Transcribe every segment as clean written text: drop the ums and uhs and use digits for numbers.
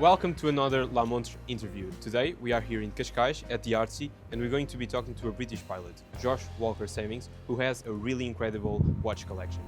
Welcome to another La Montre interview. Today we are here in Cascais at the Artsy and we're going to be talking to a British pilot, Josh Walker-Savings, who has a really incredible watch collection.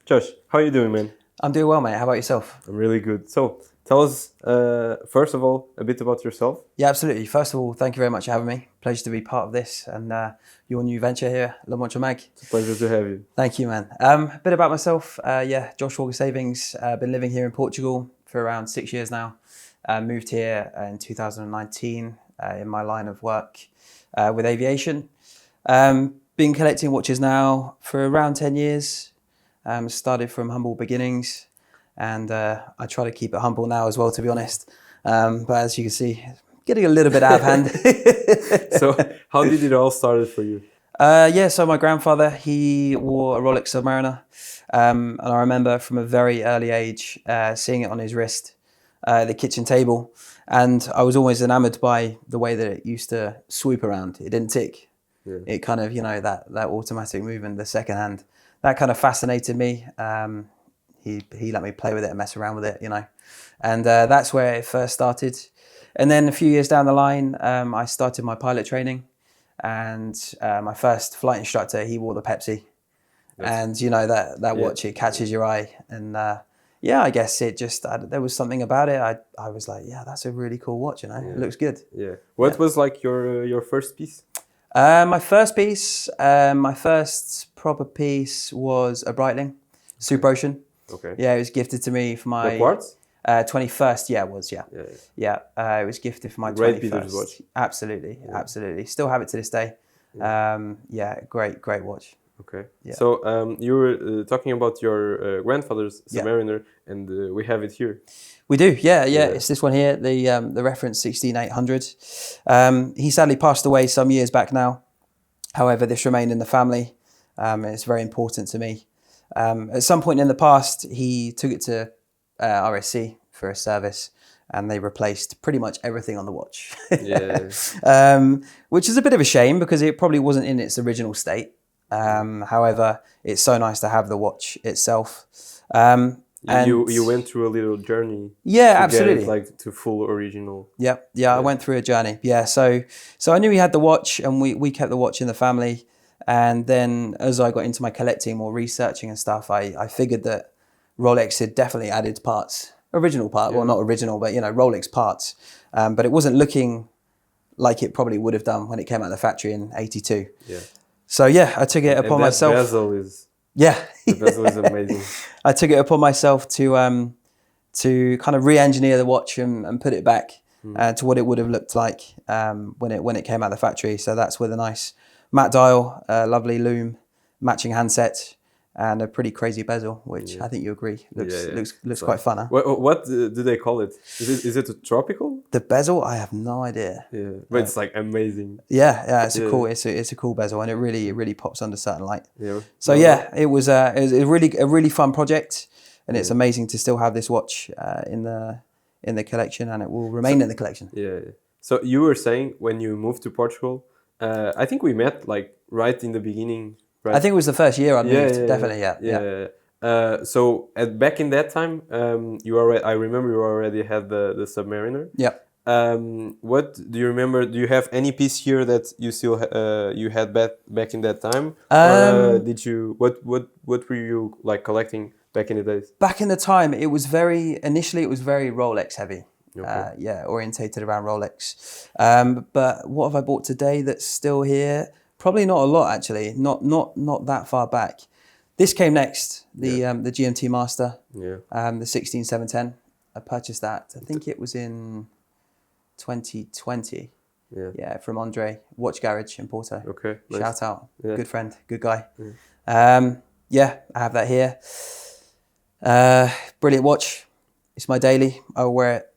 Josh, how are you doing, man? I'm doing well, mate. How about yourself? I'm really good. So, tell us, first of all, a bit about yourself. Yeah, absolutely. First of all, thank you very much for having me. Pleasure to be part of this and your new venture here, La Montre Mag. It's a pleasure to have you. Thank you, man. A bit about myself. Josh Walker-Savings. Been living here in Portugal for around 6 years now. Moved here in 2019 in my line of work with aviation. Been collecting watches now for around 10 years. Started from humble beginnings, and I try to keep it humble now as well, to be honest. But as you can see, getting a little bit out of hand. So how did it all start for you? So my grandfather, he wore a Rolex Submariner. And I remember from a very early age seeing it on his wrist at the kitchen table. And I was always enamored by the way that it used to swoop around. It didn't tick. Yeah. It kind of, that automatic movement, the second hand. That kind of fascinated me. He let me play with it and mess around with it, and that's where it first started. And then a few years down the line, I started my pilot training, and my first flight instructor, he wore the Pepsi, and that watch, it catches your eye, and I guess it just there was something about it. I was like, yeah, that's a really cool watch, it looks good. Yeah. What was like your first piece? My first piece, my first proper piece was a Breitling Super Ocean. Okay. Yeah, it was gifted to me for my... The quartz? 21st, it was, yeah. It was gifted for my 21st. Great Peter's watch. Absolutely, absolutely. Still have it to this day. Great watch. Okay. Yeah. So you were talking about your grandfather's Submariner, and we have it here. We do, yeah. It's this one here, the reference 16800. He sadly passed away some years back now. However, this remained in the family. It's very important to me. At some point in the past, he took it to RSC for a service, and they replaced pretty much everything on the watch. Which is a bit of a shame because it probably wasn't in its original state. However, it's so nice to have the watch itself. And you went through a little journey. Yeah, absolutely. Like to full original. Yeah. I went through a journey. Yeah, so I knew he had the watch, and we kept the watch in the family. And then as I got into my collecting, more researching and stuff, I figured that Rolex had definitely added parts, original part, well, not original, but Rolex parts. But it wasn't looking like it probably would have done when it came out of the factory in '82. Yeah. So I took it upon myself. The bezel is amazing. I took it upon myself to kind of re-engineer the watch and put it back to what it would have looked like when it came out of the factory. So that's with a nice matte dial, lovely lume, matching handset, and a pretty crazy bezel, which I think you agree looks quite fun. Huh? What do they call it? Is it a tropical? The bezel, I have no idea. Yeah, but it's like amazing. Yeah, it's a cool bezel, and it really pops under certain light. Yeah. So it was a really fun project, and it's amazing to still have this watch in the collection, and it will remain in the collection. Yeah. So you were saying when you moved to Portugal, I think we met like right in the beginning. Right? I think it was the first year I moved. Definitely, yeah. So back in that time, I remember you already had the Submariner. Yeah. What do you remember? Do you have any piece here that you still you had back in that time? Did you? What were you like collecting back in the days? Back in the time, initially it was very Rolex heavy. Okay. Orientated around Rolex. But what have I bought today that's still here? Probably not a lot, actually. Not that far back. This came next, the GMT-Master, the 16710. I purchased that. I think it was in 2020. Yeah, from Andre, Watch Garage in Porto. Okay, nice. Shout out, good friend, good guy. I have that here. Brilliant watch. It's my daily. I wear it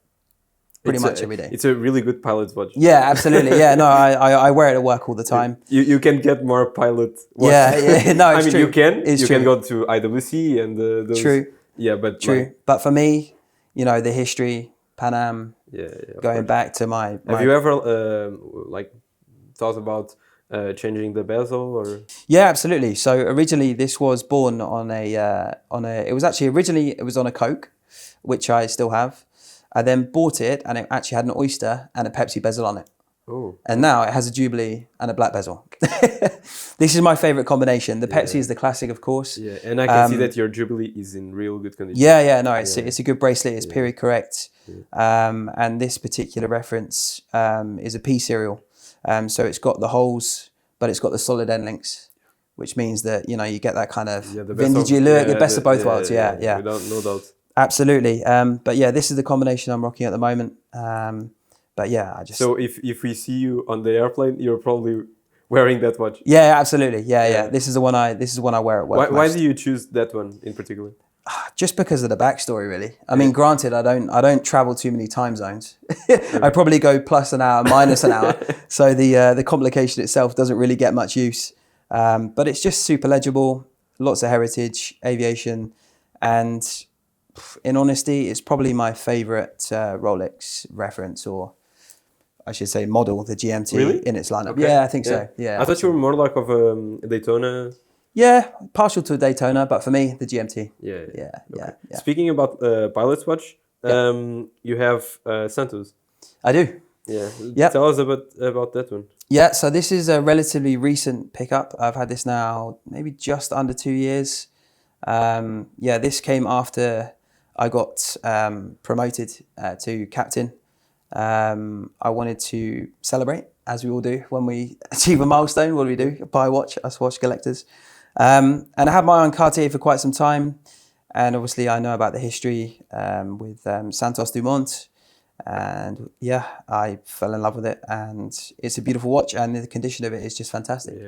pretty much every day. It's a really good pilot's watch. Yeah, absolutely. Yeah, no, I wear it at work all the time. You can get more pilot watch. Yeah, no, it's true. You can go to IWC and those. True. Yeah, but True. like, But for me, you know, the history, Pan Am, yeah, of going course. back to my Have you ever like thought about changing the bezel or? Yeah, absolutely. So originally this was born on a it was actually originally it was on a Coke, which I still have. I then bought it and it actually had an oyster and a Pepsi bezel on it. Oh, And now it has a Jubilee and a black bezel. This is my favorite combination. The Pepsi Yeah. is the classic, of course. yeah, and I can see that your Jubilee is in real good condition. Yeah, no, it's a good bracelet. It's period correct. Yeah. And this particular reference is a P serial. So it's got the holes, but it's got the solid end links, which means that, you know, you get that kind of Yeah, the best vintagey of, look, the yeah, best of both worlds. Yeah. without no doubt. Absolutely. But yeah, this is the combination I'm rocking at the moment. But yeah, I just... So if we see you on the airplane, you're probably wearing that watch. Yeah, absolutely. Yeah. Yeah. This is the one I wear at work. Why do you choose that one in particular? Just because of the backstory, really. I mean, granted, I don't travel too many time zones. I probably go plus an hour, minus an hour. So the complication itself doesn't really get much use. But it's just super legible, lots of heritage, aviation, and in honesty, it's probably my favorite Rolex reference, or I should say model, the GMT Really? in its lineup. Okay. Yeah, I think so. Yeah. I thought you were more like of a Daytona. Yeah, partial to a Daytona, but for me, the GMT. Yeah. Yeah. Speaking about pilot's watch, you have Santos. I do. Yeah. Yep. Tell us about that one. Yeah, so this is a relatively recent pickup. I've had this now maybe just under 2 years. This came after I got promoted to captain. I wanted to celebrate, as we all do when we achieve a milestone. What do we do? Buy a watch, us watch collectors. And I had my own Cartier for quite some time. And obviously I know about the history with Santos Dumont. And yeah, I fell in love with it. And it's a beautiful watch and the condition of it is just fantastic.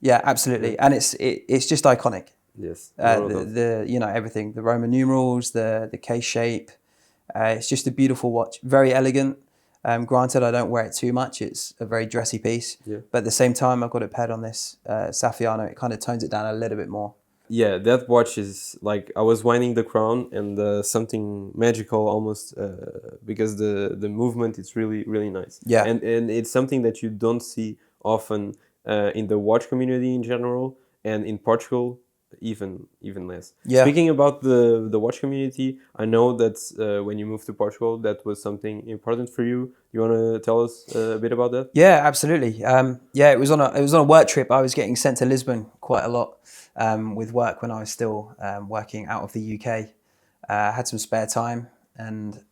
Yeah, absolutely. And it's just iconic. Yes. The you know, everything, the Roman numerals, the case shape. It's just a beautiful watch, very elegant. Granted, I don't wear it too much. It's a very dressy piece. Yeah. But at the same time, I've got it paired on this Saffiano. It kind of tones it down a little bit more. Yeah, that watch is like, I was winding the crown and something magical almost because the movement is really nice. Yeah. And it's something that you don't see often in the watch community in general, and in Portugal even less. Yeah. Speaking about the watch community, I know that when you moved to Portugal, that was something important for you. You want to tell us a bit about that? Yeah, absolutely. It was on a work trip. I was getting sent to Lisbon quite a lot with work when I was still working out of the UK. I had some spare time, and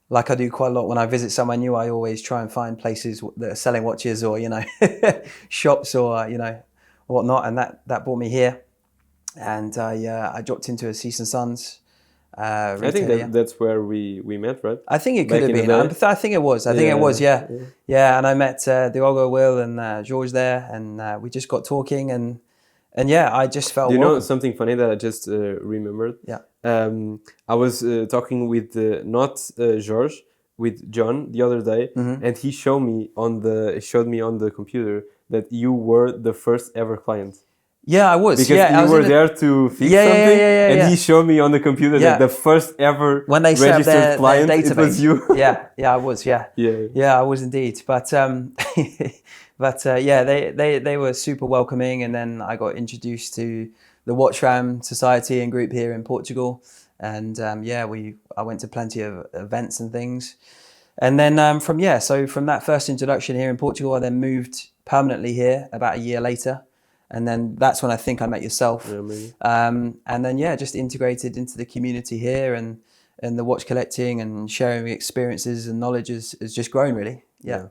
like I do quite a lot when I visit somewhere new, I always try and find places that are selling watches, or, you know, shops, or, you know, whatnot. And that brought me here. And I dropped into a Seas and Sons retailer. I think that's where we met, right? I think it could have been. I think it was. Yeah. And I met Diogo, Will, and George there, and we just got talking, and yeah, I just felt. Do you know something funny that I just remembered? Yeah. I was talking with not George, with John the other day, and he showed me on the computer that you were the first ever client. Yeah, I was. Because you were there to fix something, and he showed me on the computer that the first ever when they set registered their client, database. it was you. yeah, I was. Yeah, I was indeed. But they were super welcoming, and then I got introduced to the Watchram Society and group here in Portugal, and I went to plenty of events and things, and then from that first introduction here in Portugal, I then moved permanently here about a year later. And then that's when I think I met yourself. Yeah, maybe. And then, just integrated into the community here, and the watch collecting and sharing experiences and knowledge has just grown, really. Yeah.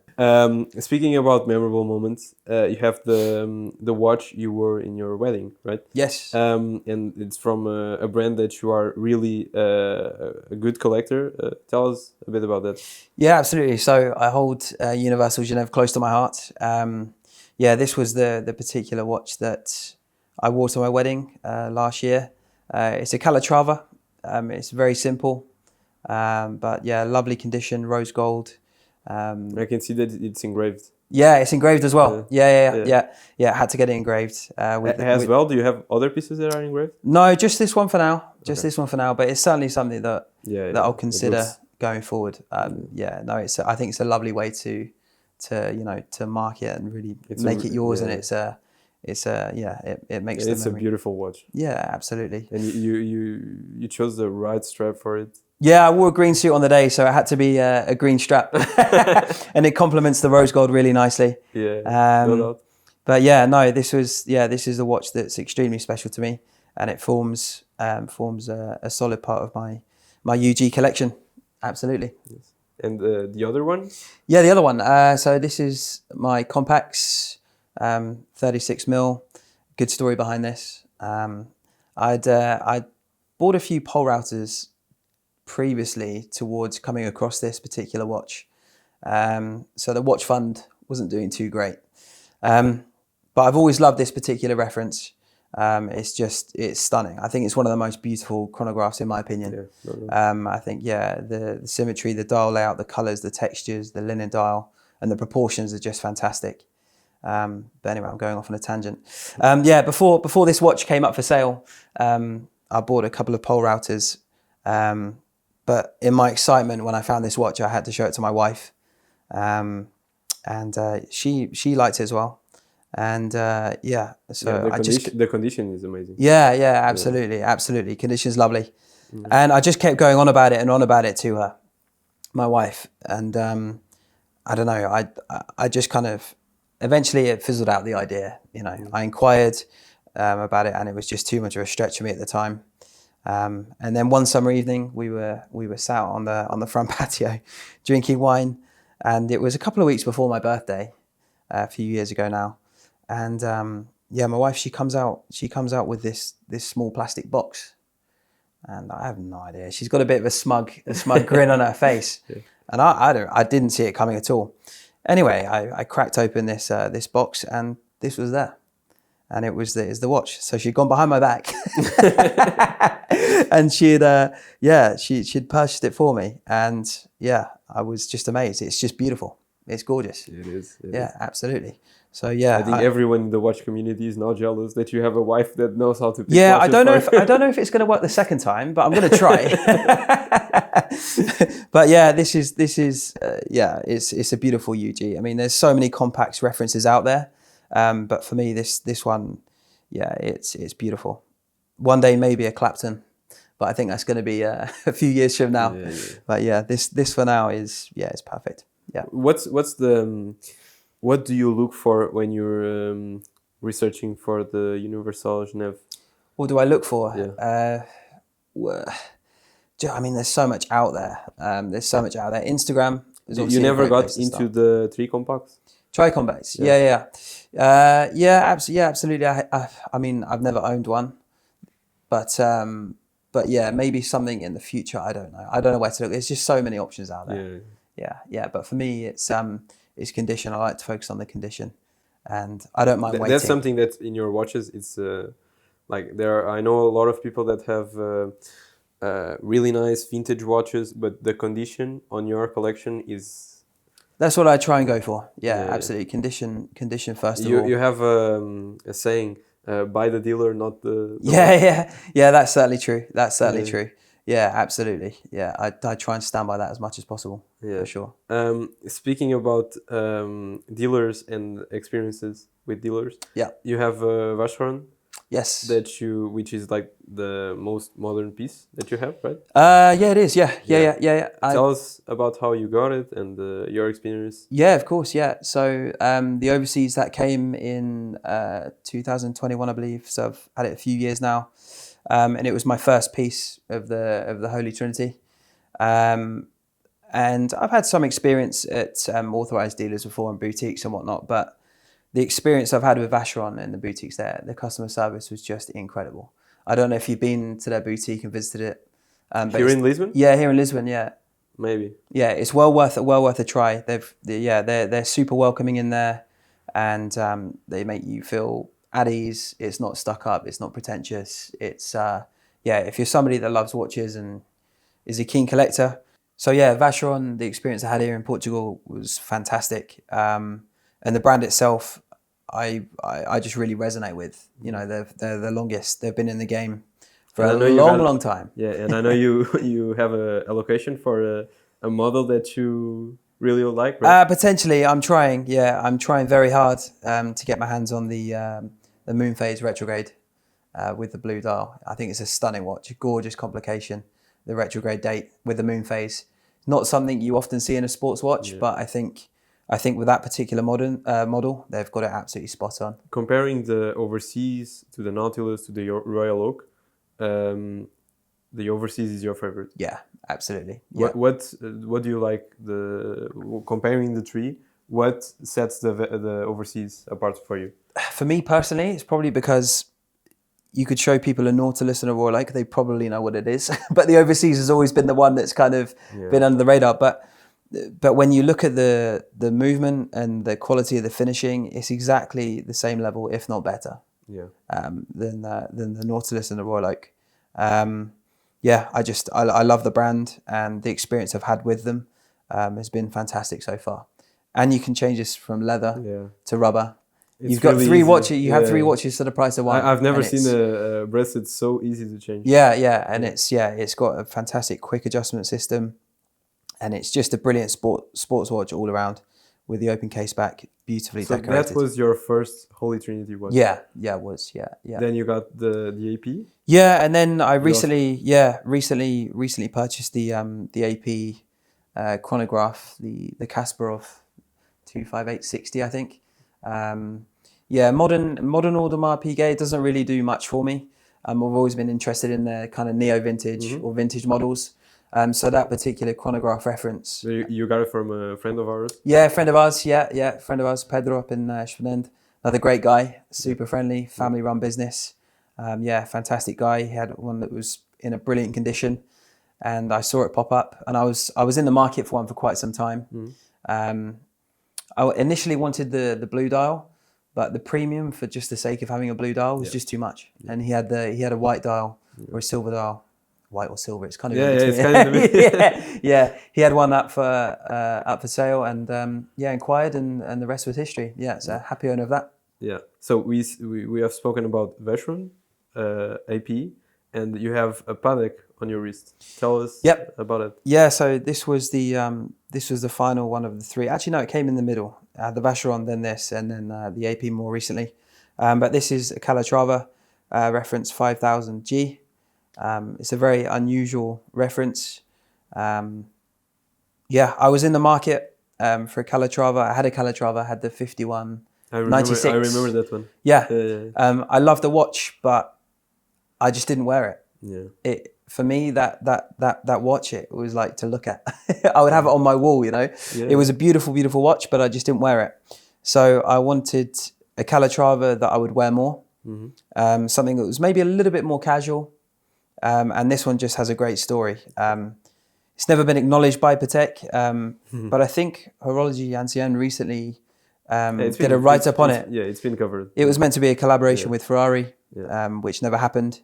Speaking about memorable moments, you have the watch you wore in your wedding, right? Yes. And it's from a brand that you are really a good collector. Tell us a bit about that. Yeah, absolutely. So I hold Universal Genève close to my heart. This was the particular watch that I wore to my wedding last year. It's a Calatrava. It's very simple, but lovely condition, rose gold. I can see that it's engraved. Yeah, it's engraved as well. Yeah. Yeah. Had to get it engraved. As well, do you have other pieces that are engraved? No, just this one for now. Just Okay. this one for now. But it's certainly something that I'll It consider looks, going forward. Yeah, no, I think it's a lovely way to to mark it and really make it yours. And it makes it's the a memory. beautiful watch. Yeah, absolutely. And you chose the right strap for it. Yeah, I wore a green suit on the day, so it had to be a green strap, and it complements the rose gold really nicely. Yeah, no doubt. But yeah, no, this is a watch that's extremely special to me, and it forms a solid part of my UG collection. Absolutely. Yes. And the other one? Yeah, the other one. So this is my Compax, 36 mil. Good story behind this. I'd bought a few pole routers previously towards coming across this particular watch. So the watch fund wasn't doing too great. But I've always loved this particular reference. It's stunning. I think it's one of the most beautiful chronographs in my opinion. Yeah, I think, the symmetry, the dial layout, the colors, the textures, the linen dial, and the proportions are just fantastic. But anyway, I'm going off on a tangent. Before this watch came up for sale, I bought a couple of pole routers. But in my excitement, when I found this watch, I had to show it to my wife. And she liked it as well. And so the condition is amazing. Yeah, absolutely. Condition's lovely. Mm-hmm. And I just kept going on about it to her, my wife. And I don't know, I just kind of, eventually it fizzled out the idea. I inquired about it, and it was just too much of a stretch for me at the time. And then one summer evening, we were sat on the front patio drinking wine, and it was a couple of weeks before my birthday, a few years ago now. And my wife, she comes out with this small plastic box, and I have no idea. She's got a bit of a smug grin on her face, yeah. And I didn't see it coming at all. Anyway, I cracked open this box, and this was there. And it was the watch. So she'd gone behind my back, and she'd purchased it for me. And I was just amazed. It's just beautiful. It's gorgeous. It is. Absolutely. So I think everyone in the watch community is now jealous that you have a wife that knows how to pick watches. I don't know if it's going to work the second time, but I'm going to try. But this is it's a beautiful UG. I mean, there's so many Compax references out there. But for me, this one, it's beautiful. One day maybe a Clapton, but I think that's going to be a few years from now. Yeah. But this for now is it's perfect. Yeah. What do you look for when you're researching for the Universal Genève? What do I look for? Yeah. I mean, there's so much out there. Instagram. You never got into the three compacts? Tri-compacts. Absolutely. I mean, I've never owned one, but maybe something in the future. I don't know. I don't know where to look. There's just so many options out there. Yeah. But for me, it's condition. I like to focus on the condition, and I don't mind waiting. That's something that in your watches, it's I know a lot of people that have really nice vintage watches, but the condition on your collection is. That's what I try and go for. Yeah, absolutely. Condition first of all. You have a saying, buy the dealer, not the Yeah, that's certainly true. True. Yeah, absolutely. Yeah, I try and stand by that as much as possible. Yeah, for sure. Speaking about dealers and experiences with dealers, you have Vacheron. Yes. Which is like the most modern piece that you have, right? Yeah, it is. Yeah. Tell us about how you got it and your experience. Yeah, of course. Yeah. So the overseas that came in 2021, I believe. So I've had it a few years now, and it was my first piece of the Holy Trinity. And I've had some experience at authorized dealers before and boutiques and whatnot, but the experience I've had with Vacheron and the boutiques there, the customer service was just incredible. I don't know if you've been to their boutique and visited it. Here in Lisbon? Yeah, here in Lisbon, yeah. Maybe. Yeah, it's well worth a try. They're super welcoming in there, and they make you feel at ease. It's not stuck up. It's not pretentious. It's if you're somebody that loves watches and is a keen collector. So Vacheron, the experience I had here in Portugal was fantastic. And the brand itself, I just really resonate with. You know, they're the longest. They've been in the game for a long time. Yeah, and I know you have a location for a model that you really like, right? Potentially, I'm trying. Yeah, I'm trying very hard to get my hands on the moon phase retrograde with the blue dial. I think it's a stunning watch, a gorgeous complication. The retrograde date with the moon phase, not something you often see in a sports watch, but I think with that particular model, they've got it absolutely spot on. Comparing the overseas to the Nautilus to the Royal Oak, the overseas is your favorite. Yeah, absolutely. Yeah. What do you like comparing the three? What sets the overseas apart for you? For me personally, it's probably because you could show people a Nautilus and a Royal Oak, they probably know what it is. But the overseas has always been the one that's kind of been under the radar. But when you look at the movement and the quality of the finishing, it's exactly the same level, if not better. Yeah. Than the Nautilus and the Royal Oak. Yeah, I love the brand, and the experience I've had with them has been fantastic so far. And you can change this from leather to rubber. You've got really 3 watches. You have 3 watches for the price of one. I've never seen a bracelet so easy to change. Yeah, and it's got a fantastic quick adjustment system, and it's just a brilliant sports watch all around with the open case back, beautifully decorated. That was your first Holy Trinity watch. Yeah, it was. Yeah. Then you got the AP. Yeah, and then I recently purchased the AP chronograph, the Kasparov 25860, I think. Modern Audemars Piguet doesn't really do much for me. I've always been interested in the kind of neo-vintage or vintage models. So that particular chronograph reference. So you got it from a friend of ours? Yeah, a friend of ours. Yeah, friend of ours, Pedro up in Schwenend. Another great guy, super friendly, family-run business. Fantastic guy. He had one that was in a brilliant condition, and I saw it pop up, and I was in the market for one for quite some time. I initially wanted the blue dial, but the premium for just the sake of having a blue dial was just too much. And he had a white dial or a silver dial. White or silver, it's kind of it's kind of he had one up for sale, and inquired, and the rest was history. So happy owner of that. So we have spoken about Vacheron, AP, and you have a Patek on your wrist. Tell us about it. So this was the final one of the 3. Actually, no, it came in the middle. The Vacheron, then this, and then the AP more recently. But this is a Calatrava reference 5000G. It's a very unusual reference. I was in the market for a Calatrava. I had a Calatrava, I had the 5196. I remember that one. I loved the watch, but I just didn't wear it. It for me, that watch, it was like to look at. I would have it on my wall, you know. It was a beautiful, beautiful watch, but I just didn't wear it. So I wanted a Calatrava that I would wear more. Something that was maybe a little bit more casual. And this one just has a great story. It's never been acknowledged by Patek, but I think Horology Ancienne recently did a write-up on it. Yeah, it's been covered. It was meant to be a collaboration with Ferrari, which never happened.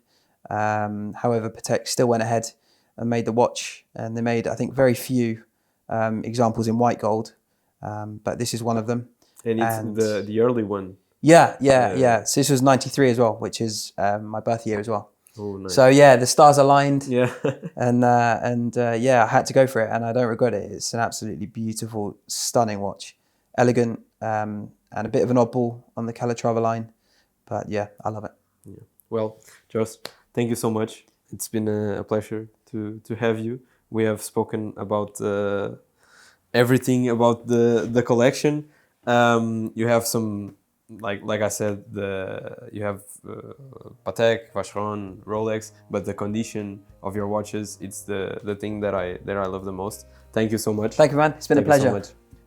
However, Patek still went ahead and made the watch, and they made, I think, very few examples in white gold, but this is one of them. And it's the early one. Yeah. So this was 93 as well, which is my birth year as well. Oh, nice. So the stars aligned. Yeah. and I had to go for it, and I don't regret it. It's an absolutely beautiful, stunning watch, elegant, and a bit of an oddball on the Calatrava line, but I love it. Yeah. Well, Jos, thank you so much. It's been a pleasure to have you. We have spoken about everything about the collection. You have some. Like I said, you have Patek, Vacheron, Rolex, but the condition of your watches, it's the thing that I love the most. Thank you so much. Thank you, man. It's been a pleasure.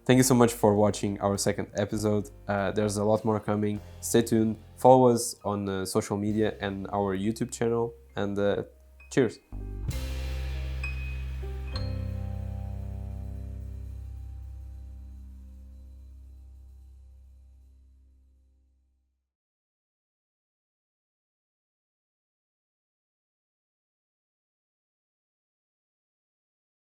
Thank you so much for watching our second episode. There's a lot more coming. Stay tuned. Follow us on social media and our YouTube channel. And cheers.